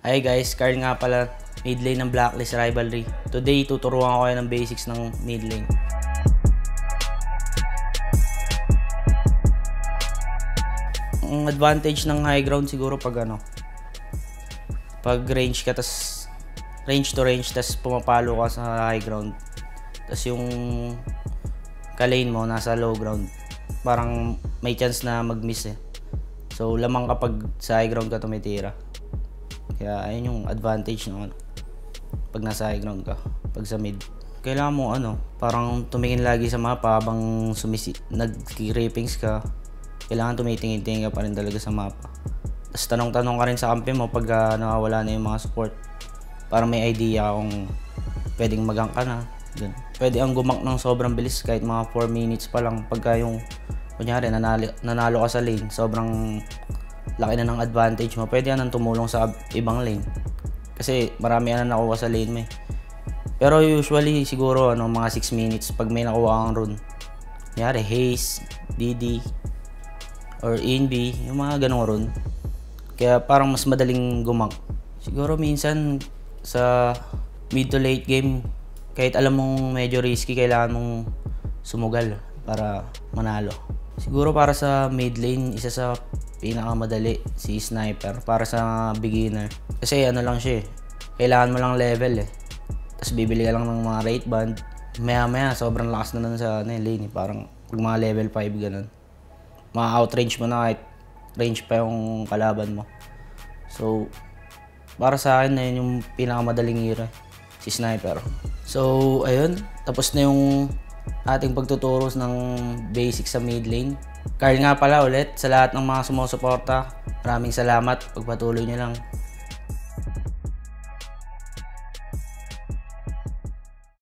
Hi guys, Carl nga pala, mid lane ng Blacklist Rivalry. Today, tuturuan ko kayo ng basics ng mid lane. Ang advantage ng high ground siguro pag range ka, tas range to range, tas pumapalo ka sa high ground. Tas yung ka-lane mo nasa low ground, parang may chance na mag-miss eh. So lamang kapag sa high ground ka tumitira. Kaya ayun yung advantage ng pag nasa high ground ka. Pag sa mid, kailangan mo parang tumingin lagi sa mapa habang nag-creepings ka. Kailangan tumitingin-tingin ka pa rin talaga sa mapa. Tapos tanong-tanong ka rin sa kampi mo pag nawawala na yung mga support, para may idea kung pwedeng magang ka na. Pwede ang gumak ng sobrang bilis kahit mga 4 minutes pa lang. Pagka yung kunyari nanalo ka sa lane, sobrang laki na ng advantage mo, pwede yan tumulong sa ibang lane kasi marami na nakuha sa lane mo eh. Pero usually siguro mga 6 minutes pag may nakuha kang rune, kunyari Haze, DD or Invi, yung mga ganong rune, kaya parang mas madaling gumak. Siguro minsan sa mid to late game, kahit alam mong medyo risky, kailangan mong sumugal para manalo. Siguro para sa mid lane, isa sa pinakamadali si Sniper para sa beginner. Kasi lang siya eh, kailangan mo lang level eh. Tapos bibili ka lang ng mga rate band. Maya sobrang lakas na nun sa lane eh. Parang pag mga level 5 ganun, ma-outrange mo na kahit range pa yung kalaban mo. So para sa akin na yun yung pinakamadaling hero, si Sniper. So ayun, tapos na yung ating pagtuturo ng basics sa mid lane. Carl nga pala ulit sa lahat ng mga sumusuporta. Maraming salamat, pagpatuloy nyo lang.